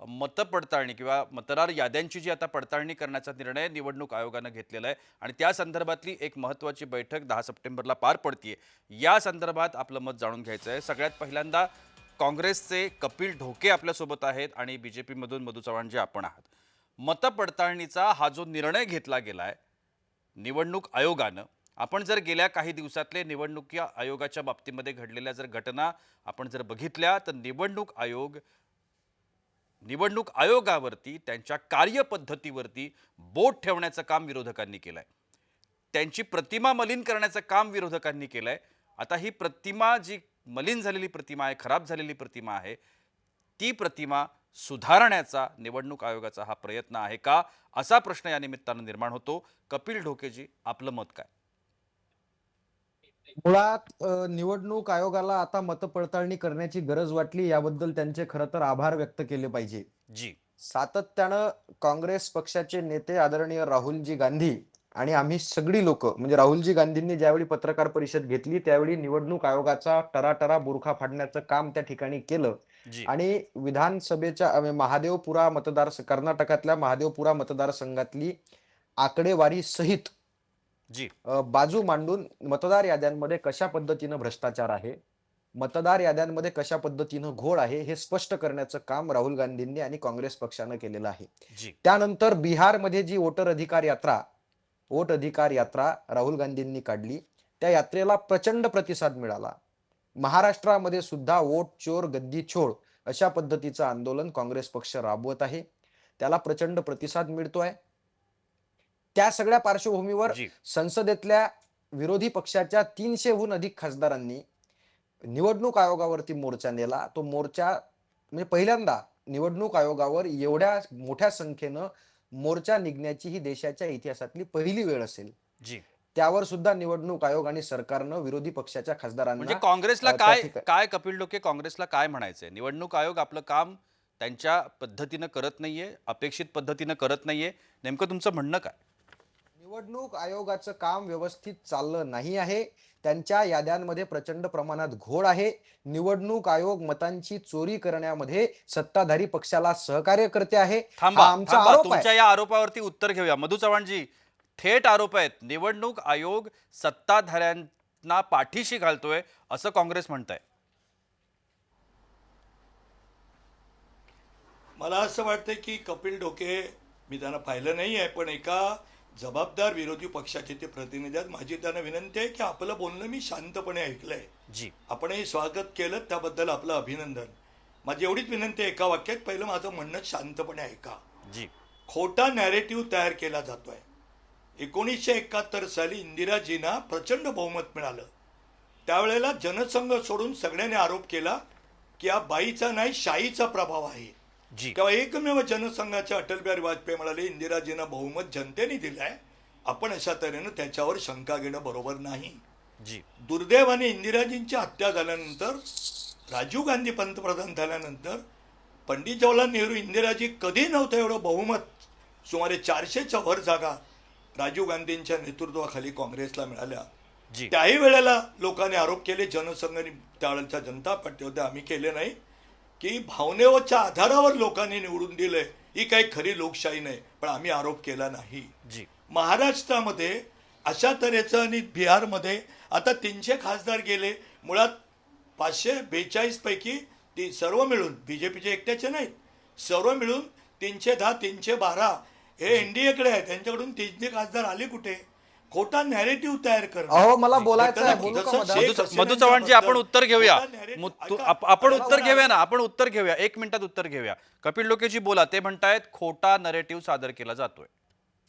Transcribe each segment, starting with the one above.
मतपडताळणी किंवा मतदार याद्यांची जी आता पडताळणी करण्याचा निर्णय निवडणूक आयोगानं घेतलेला आहे आणि त्या संदर्भातली एक महत्त्वाची बैठक 10 सप्टेंबरला पार पडतीये. या संदर्भात आपलं मत जाणून घ्यायचं आहे. सगळ्यात पहिल्यांदा काँग्रेसचे कपिल ढोके आपल्यासोबत आहेत आणि बीजेपीमधून मधू चव्हाण जे आपण आहात. मतपडताळणीचा हा जो निर्णय घेतला गेलाय निवडणूक आयोगानं, आपण जर गेल्या काही दिवसातले निवडणूक आयोगाच्या बाबतीमध्ये घडलेल्या जर घटना आपण जर बघितल्या तर निवडणूक आयोगावरती त्यांच्या कार्यपद्धतीवरती बोट ठेवण्याचं काम विरोधकांनी केलंय. त्यांची प्रतिमा मलिन करण्याचं काम विरोधकांनी केलंय. आता ही प्रतिमा जी मलिन झालेली प्रतिमा आहे, खराब झालेली प्रतिमा आहे, ती प्रतिमा सुधारण्याचा निवडणूक आयोगाचा हा प्रयत्न आहे का, असा प्रश्न या निमित्तानं निर्माण होतो. कपिल ढोकेजी, आपलं मत काय? मुळात निवडणूक आयोगाला आता मतपडताळणी करण्याची गरज वाटली याबद्दल त्यांचे खरं तर आभार व्यक्त केले पाहिजे. जी. सातत्यानं काँग्रेस पक्षाचे नेते आदरणीय राहुलजी गांधी आणि आम्ही सगळी लोक म्हणजे राहुलजी गांधींनी ज्यावेळी पत्रकार परिषद घेतली त्यावेळी निवडणूक आयोगाचा टराटरा बुरखा फाडण्याचं काम त्या ठिकाणी केलं जी. आणि विधानसभेच्या महादेवपुरा कर्नाटकातल्या महादेवपुरा मतदारसंघातली आकडेवारी सहित जी. बाजू मांडून मतदार याद्यांमध्ये कशा पद्धतीनं भ्रष्टाचार आहे, मतदार याद्यांमध्ये कशा पद्धतीनं घोळ आहे, हे स्पष्ट करण्याचं काम राहुल गांधींनी आणि काँग्रेस पक्षानं केलेलं आहे. जी. त्यानंतर बिहारमध्ये जी वोट अधिकार यात्रा राहुल गांधींनी काढली, त्या यात्रेला प्रचंड प्रतिसाद मिळाला. महाराष्ट्रामध्ये सुद्धा वोट चोर गद्दी छोड अशा पद्धतीचं आंदोलन काँग्रेस पक्ष राबवत आहे. त्याला प्रचंड प्रतिसाद मिळतोय. त्या सगळ्या पार्श्वभूमीवर जी. संसदेतल्या विरोधी पक्षाच्या 300हून अधिक खासदारांनी निवडणूक आयोगावरती मोर्चा नेला. तो मोर्चा म्हणजे पहिल्यांदा निवडणूक आयोगावर एवढ्या मोठ्या संख्येनं मोर्चा निघण्याची ही देशाच्या इतिहासातली पहिली वेळ असेल. जी. त्यावर सुद्धा निवडणूक आयोग आणि सरकारनं विरोधी पक्षाच्या म्हणजे खासदारांना काँग्रेसला त्या काय ठिकाणी काय कपिल डोके, काँग्रेसला काय म्हणायचंय? निवडणूक आयोग आपलं काम त्यांच्या पद्धतीनं करत नाहीये, अपेक्षित पद्धतीनं करत नाहीये. नेमकं तुमचं म्हणणं काय? निवडणूक आयोगाचं काम व्यवस्थित चाललं नाही आहे. त्यांच्या याद्यांमध्ये प्रचंड प्रमाणात घोळ आहे. निवडणूक आयोग मतांची चोरी करण्यामध्ये सत्ताधारी पक्षाला सहकार्य करते आहे. थांबा, हा आमचा थांबा. आरोप आहे. तुमच्या या आरोपावरती उत्तर घेऊया. मधू चव्हाणजी, थेट आरोप आहेत. निवडणूक आयोग सत्ताधाऱ्यांना पाठीशी घालतोय, असं काँग्रेस म्हणतंय. मला असं वाटतं की कपिल ढोके, मी त्यांना पाहिलं नाही आहे, पण एका जबाबदार विरोधी पक्षाचे ते प्रतिनिधी आहेत. माझी त्यांना विनंती आहे की आपलं बोलणं मी शांतपणे ऐकलंय. जी. आपणही स्वागत केलं, त्याबद्दल आपलं अभिनंदन. माझी एवढीच विनंती आहे, एका वाक्यात पहिलं माझं म्हणणं शांतपणे ऐका. जी. खोटा नॅरेटिव्ह तयार केला जातोय. 1971 साली इंदिराजींना प्रचंड बहुमत मिळालं. त्यावेळेला जनसंघ सोडून सगळ्यांनी आरोप केला की या बाईचा नाही शाहीचा प्रभाव आहे. जी. तेव्हा एकमेव जनसंघाच्या अटल बिहारी वाजपेयी म्हणाले इंदिराजींना बहुमत जनतेने दिलंय, आपण अशा तऱ्हेनं त्याच्यावर शंका घेणं बरोबर नाही. जी. दुर्दैवाने इंदिराजींची हत्या झाल्यानंतर, राजीव गांधी पंतप्रधान झाल्यानंतर, पंडित जवाहरलाल नेहरू, इंदिराजी कधी नव्हतं एवढं बहुमत, सुमारे 400च्या वर जागा राजीव गांधींच्या नेतृत्वाखाली काँग्रेसला मिळाल्या. जी. त्याही वेळेला लोकांनी आरोप केले, जनसंघाने, त्यावेळेच्या जनता पार्टी होते, आम्ही केले नाही, की भावनेच्या आधारावर लोकांनी निवडून दिलंय, ही काही खरी लोकशाही नाही. पण आम्ही आरोप केला नाही. जी. महाराष्ट्रामध्ये अशा तऱ्हेचं आणि बिहारमध्ये आता 300 खासदार गेले. मुळात 542 पैकी ती सर्व मिळून, बीजेपीचे एकट्याचे नाहीत, सर्व मिळून 310, 312 हे एनडीएकडे आहे. त्यांच्याकडून 300 खासदार आले कुठे? खोटा नॅरेटिव्ह तयार करणं. अहो, मला बोलायचं आहे. जसं बोलू का शेख मध्ये? हसीना मधू चव्हाणजी, आपण बद्दल उत्तर घेऊया. खोटा narrative- आपण ऐका, उत्तर घेऊया ना, आपण उत्तर घेऊया. 1 मिनिटात उत्तर घेऊया. कपिल डोकेजी बोला. ते म्हणतायत खोटा नरेटिव्ह सादर केला जातोय.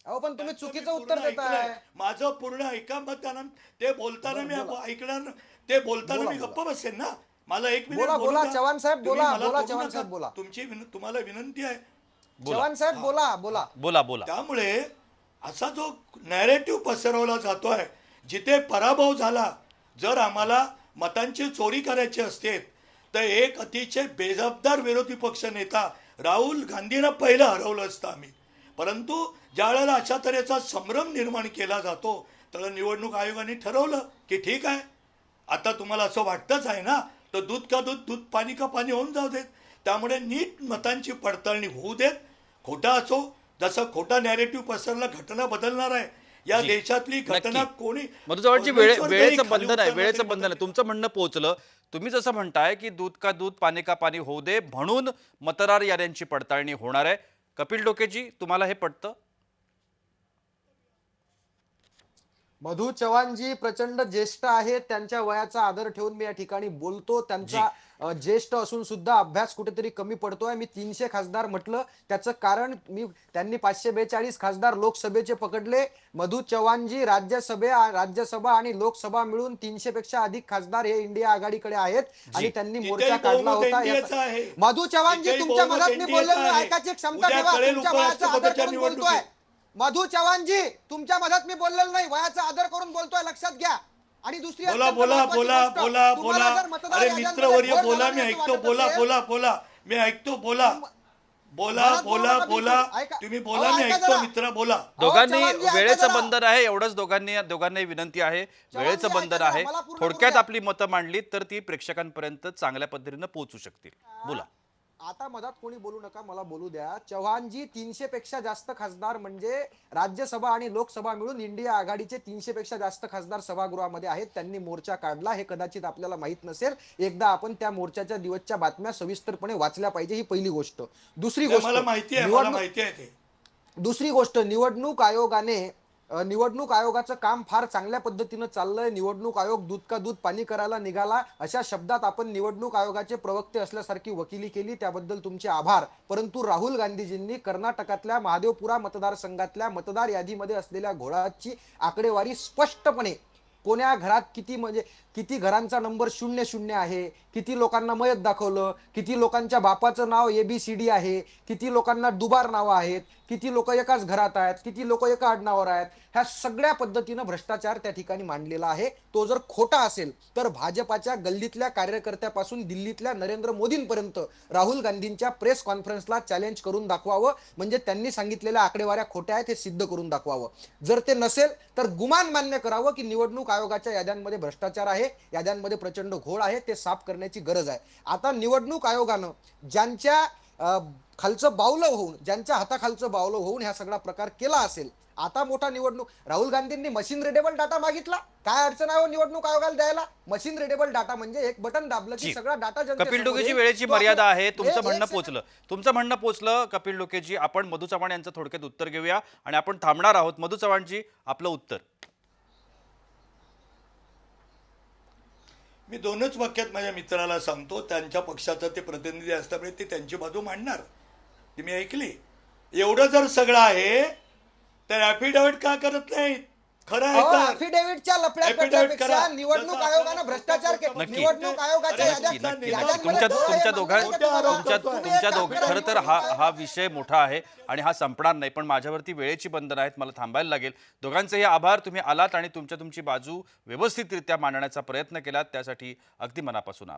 अहो, पण तुम्ही त्यांचं चुकीचं मी उत्तर पूर्ण देताय. ऐकलंय. माझं पूर्ण ऐका, मग त्यांना ते बोलताना मी ऐकणार ते बोलताना बोला, मी बोला. गप्प बसेन ना. मला 1 मिनिट बोला, बोलू बोला, द्या. चव्हाण साहेब, तुम्ही बोला, मला बोला, बोलू चव्हाण नका. साहेब, बोला. तुम्हाला विनंती आहे. चव्हाण साहेब, बोला, बोला. बोला, बोला. त्यामुळे असा जो नॅरेटिव्ह पसरवला जातोय, जिथे पराभव झाला, जर आम्हाला मतांची चोरी करायची असते तर एक अतिशय बेजबाबदार विरोधी पक्ष नेता राहुल गांधींना पहिलं हरवलं असतं आम्ही. परंतु ज्या वेळेला अशा तऱ्हेचा संभ्रम निर्माण केला जातो, तर निवडणूक आयोगाने ठरवलं की ठीक आहे, आता तुम्हाला असं वाटतंच आहे ना, तर दूध का दूध, दूध पाणी का पाणी होऊन जाऊ देत. त्यामुळे नीट मतांची पडताळणी होऊ देत. खोटा असो, जसं खोटा नॅरेटिव्ह पसरला घटना बदलणार आहे. या जी, देशातली घटना नक्की. कोणी मधुचव्हाणजी परमेश्वर जरी वेळेचं खाली बंधन आहे, उतरला वेळेचं तरी बंधन आहे. बदलत तुमचं म्हणणं पोहोचलं. तुम्ही जसं म्हणताय की दूध का दूध पाणी का पाणी होऊ दे म्हणून मतदार याद्यांची पडताळणी होणार आहे. कपिल डोकेजी, तुम्हाला हे पटतं? मधु चव्हाणजी प्रचंड ज्येष्ठ आहेत, त्यांच्या वयाचा आदर ठेवून मी या ठिकाणी बोलतो. त्यांचा ज्येष्ठ असून सुद्धा अभ्यास कुठेतरी कमी पडतोय. मी 300 खासदार म्हटलं, त्याचं कारण त्यांनी 542 खासदार लोकसभेचे पकडले. मधु चव्हाणजी राज्यसभा आणि लोकसभा मिळून 300 पेक्षा अधिक खासदार हे इंडिया आघाडीकडे आहेत आणि त्यांनी मोर्चा तिथेही काढला बहुमत होता. NDA आहे. मधु चव्हाणजी, तिथेही तुमच्या बहुमत मनात मी NDA बोललेलो आहे. ऐकायची क्षमता उद्या ठेवा. कळेल तुमच्या वयाचा आदर उपराष्ट्रपतीच्या करून बोलतोय. निवडणुकीत. मधु चव्हाणजी, तुमच्या मधात मी बोललेलो नाही, वयाचा आदर करून बोलतोय, लक्षात घ्या. आणि दुसरी बोला अत्यंत बोला महत्त्वाची बोला गोष्ट, बोला तुम्हाला बोला जर मतदार अरे याद्यांमध्ये मित्रवर्य घोळ बोला, झाला मी असं ऐकतो. वाटत बोला असेल, बोला बोला मी ऐकतो. बोला बोला घरात बोला बोला, बोला बिलकुल. ऐका. तुम्ही अहो, बोला, मी ऐका ऐकतो जरा. मित्र. बोला. दोघांनी चव्हाणजी, ऐका वेळेचं जरा. बंधन आहे, एवढंच दोघांनाही विनंती आहे. वेळेचं ऐका बंधन जरा, आहे. मला पूर्ण थोडक्यात बोलू द्या. आपली मतं मांडली तर ती प्रेक्षकांपर्यंत चांगल्या पद्धतीनं पोहोचू शकतील. बोला. आता मधात कोणी बोलू नका, मला बोलू द्या. चव्हाणजी, 300 पेक्षा जास्त खासदार म्हणजे राज्यसभा आणि लोकसभा मिळून इंडिया आघाडीचे 300 पेक्षा जास्त खासदार सभागृहामध्ये आहेत. त्यांनी मोर्चा काढला, हे कदाचित आपल्याला माहित नसेल. एकदा आपण त्या मोर्चाच्या दिवसच्या बातम्या सविस्तरपणे वाचल्या पाहिजे, ही पहिली गोष्ट. दुसरी गोष्ट, मला माहिती आहे, मला निवडणूक माहिती आहे ते. दुसरी गोष्ट, निवडणूक आयोगाचं काम फार चांगल्या पद्धतीनं चाललंय. निवडणूक आयोग दूध का दूध पाणी करायला निघाला, अशा शब्दात आपण निवडणूक आयोगाचे प्रवक्ते असल्यासारखी वकिली केली, त्याबद्दल तुमचे आभार. परंतु राहुल गांधीजींनी कर्नाटकातल्या महादेवपुरा मतदारसंघातल्या मतदार यादीमध्ये असलेल्या घोळाची आकडेवारी स्पष्टपणे, कोण्या घरात किती घरांचा नंबर 00 आहे, किती लोकांना मयत दाखवलं, किती लोकांच्या बापाचं नाव ABCD आहे, किती लोकांना दुबार नावं आहेत, किती लोक एकाच घरात आहेत, किती लोक एका आडनावावर आहेत, ह्या सगळ्या पद्धतीनं भ्रष्टाचार त्या ठिकाणी मांडलेला आहे. तो जर खोटा असेल तर भाजपाच्या गल्लीतल्या कार्यकर्त्यापासून दिल्लीतल्या नरेंद्र मोदींपर्यंत राहुल गांधींच्या प्रेस कॉन्फरन्सला चॅलेंज करून दाखवावं, म्हणजे त्यांनी सांगितलेल्या आकडेवाऱ्या खोट्या आहेत हे सिद्ध करून दाखवावं. जर ते नसेल तर गुमान मान्य करावं की निवडणूक आयोगाच्या याद्यांमध्ये भ्रष्टाचार आहे, याद्यांमध्ये प्रचंड घोळ आहे, ते साफ करण्याची गरज आहे. आता निवडणूक आयोगानं ज्यांच्या खालचं बावलं होऊन, ज्यांच्या हाताखालचं बावलं होऊन ह्या सगळा प्रकार केला असेल, आता मोठा निवडणूक, राहुल गांधींनी मशीन रिडेबल डाटा मागितला, काय अडचण आहे निवडणूक आयोगाला द्यायला? मशीन रिडेबल डाटा म्हणजे एक बटन दाबलं की सगळा डाटा कपिल डोकेजी, वेळेची मर्यादा आहे. तुमचं म्हणणं पोहोचलं. कपिल डोकेजी, आपण मधु चव्हाण यांचं थोडक्यात उत्तर घेऊया आणि आपण थांबणार आहोत. मधु चव्हाणजी, आपलं उत्तर. मी 2च वाक्यात माझ्या मित्राला सांगतो, त्यांच्या पक्षाचा ते प्रतिनिधी असल्यामुळे ते त्यांची बाजू मांडणार, ती मी ऐकली. एवढं जर सगळं आहे तर ऍफिडेव्हिट का करत नाहीत? खरं आहे तर अफिडेव्हिटच्या Affidavit लफड्यापेक्षा करा. निवडणूक जसं आयोगानं आपल्याला भ्रष्टाचार केला. नक्की. निवडणूक आयोगाच्या अरे याद्या- नक्की, नक्की. याद्यांमध्ये तुमच्या घोळ आहे, दोघां खरं तर हा विषय मोठा आहे आणि हा संपणार नाही. पण माझ्यावरती वेळेची बंधनं आहेत, मला थांबायला लागेल. दोघांचेही आभार. तुम्ही आलात आणि तुमची बाजू व्यवस्थितरित्या मांडण्याचा प्रयत्न केलात, त्यासाठी अगदी मनापासून आभार.